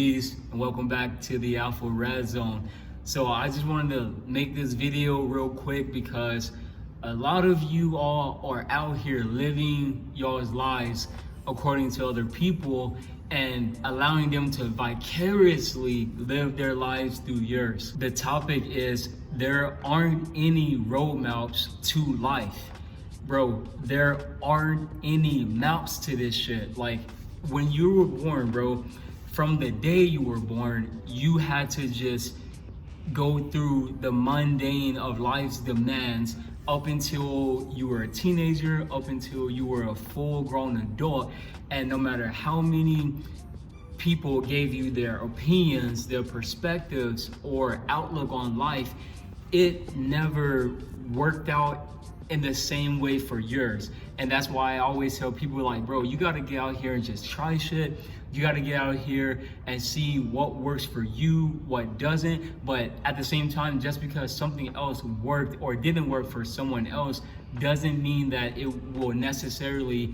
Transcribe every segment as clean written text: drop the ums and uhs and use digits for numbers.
Peace and welcome back to the Alpha Red Zone. So I just wanted to make this video real quick because a lot of you all are out here living y'all's lives according to other people and allowing them to vicariously live their lives through yours. The topic is there aren't any roadmaps to life. Bro, there aren't any maps to this shit. Like when you were born, bro, from the day you were born, you had to just go through the mundane of life's demands up until you were a teenager, up until you were a full-grown adult. And no matter how many people gave you their opinions, their perspectives, or outlook on life, it never worked out in the same way for yours. And that's why I always tell people, like, bro, you gotta get out here and just try shit. You gotta get out here and see what works for you, what doesn't. But at the same time, just because something else worked or didn't work for someone else doesn't mean that it won't necessarily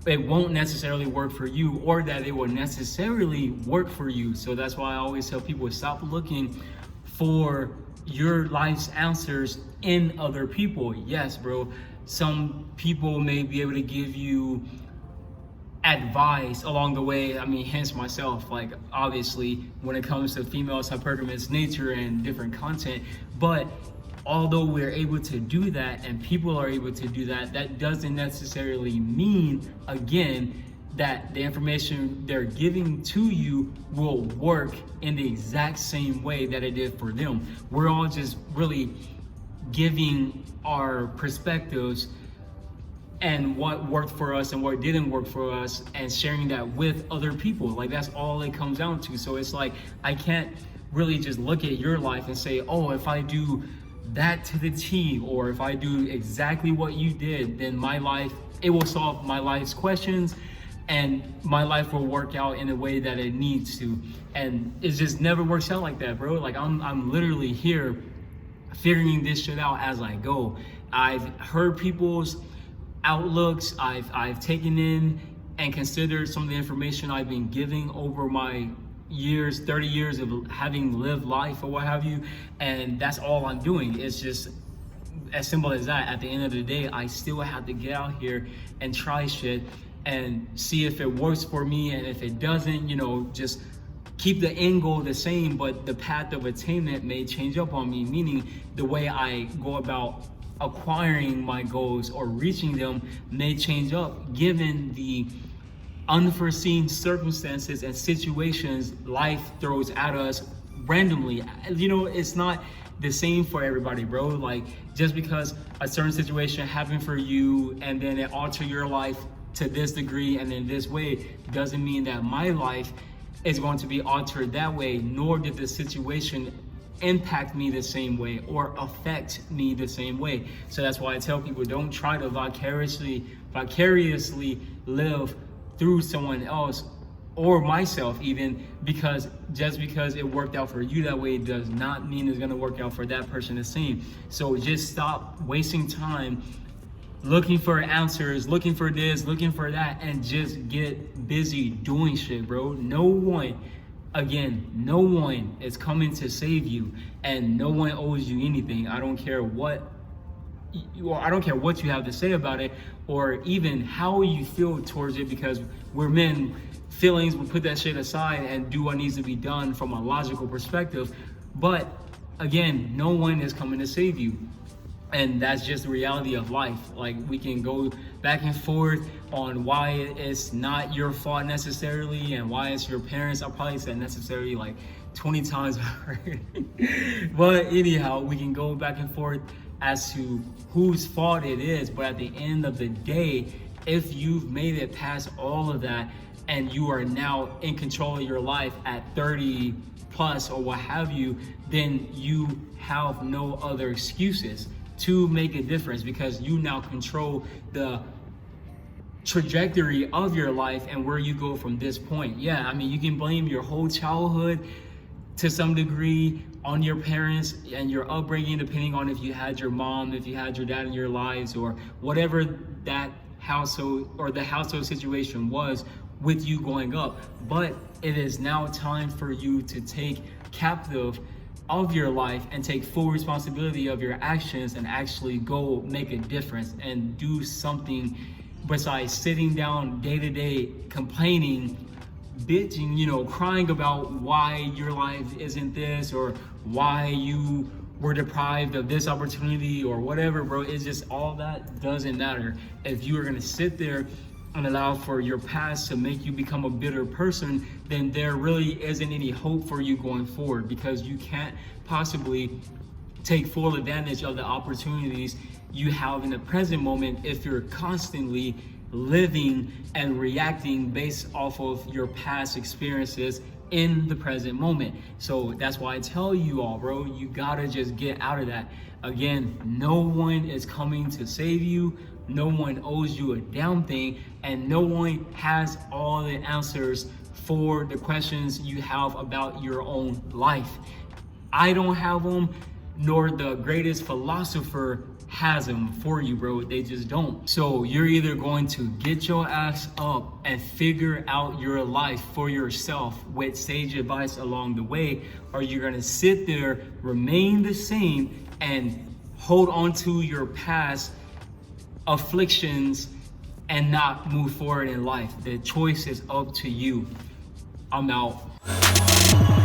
work for you, or that it will necessarily work for you. So that's why I always tell people, stop looking for your life's answers in other people. Yes, bro, some people may be able to give you advice along the way. I mean, hence myself, like, obviously when it comes to females, hypergamous nature and different content. But although we're able to do that and people are able to do that, that doesn't necessarily mean, again, that the information they're giving to you will work in the exact same way that it did for them. We're all just really giving our perspectives and what worked for us and what didn't work for us and sharing that with other people. Like, that's all it comes down to. So it's like, I can't really just look at your life and say, oh, if I do that to the T, or if I do exactly what you did, then my life, it will solve my life's questions and my life will work out in a way that it needs to. And it just never works out like that, bro. Like, I'm literally here figuring this shit out as I go. I've heard people's outlooks, I've taken in and considered some of the information I've been giving over my years, 30 years of having lived life or what have you, and that's all I'm doing. It's just as simple as that. At the end of the day, I still have to get out here and try shit and see if it works for me, and if it doesn't, you know, just keep the end goal the same, but the path of attainment may change up on me, meaning the way I go about acquiring my goals or reaching them may change up given the unforeseen circumstances and situations life throws at us randomly. You know, it's not the same for everybody, bro. Like, just because a certain situation happened for you and then it altered your life to this degree and in this way doesn't mean that my life is going to be altered that way, nor did the situation impact me the same way or affect me the same way. So that's why I tell people, don't try to vicariously live through someone else or myself, even, because just because it worked out for you that way does not mean it's going to work out for that person the same. So just stop wasting time looking for answers, looking for this, looking for that, and just get busy doing shit, bro. No one is coming to save you, and no one owes you anything. I don't care what you have to say about it, or even how you feel towards it, because we're men. Feelings, we put that shit aside and do what needs to be done from a logical perspective. But again, no one is coming to save you. And that's just the reality of life. Like, we can go back and forth on why it's not your fault necessarily and why it's your parents. I probably said necessarily like 20 times already. But anyhow, we can go back and forth as to whose fault it is. But at the end of the day, if you've made it past all of that and you are now in control of your life at 30 plus or what have you, then you have no other excuses to make a difference, because you now control the trajectory of your life and where you go from this point. Yeah, I mean, you can blame your whole childhood to some degree on your parents and your upbringing, depending on if you had your mom, if you had your dad in your lives, or whatever that household or the household situation was, with you going up. But it is now time for you to take captive of your life and take full responsibility of your actions and actually go make a difference and do something besides sitting down day to day complaining, bitching, crying about why your life isn't this, or why you were deprived of this opportunity or whatever, bro. It's just, all that doesn't matter. If you are gonna sit there and allow for your past to make you become a bitter person, then there really isn't any hope for you going forward, because you can't possibly take full advantage of the opportunities you have in the present moment if you're constantly living and reacting based off of your past experiences in the present moment. So that's why I tell you all, bro, you gotta just get out of that. Again, no one is coming to save you. No one owes you a damn thing, and no one has all the answers for the questions you have about your own life. I don't have them, nor the greatest philosopher has them for you, bro. They just don't. So you're either going to get your ass up and figure out your life for yourself with sage advice along the way, or you're gonna sit there, remain the same, and hold on to your past afflictions and not move forward in life. The choice is up to you. I'm out.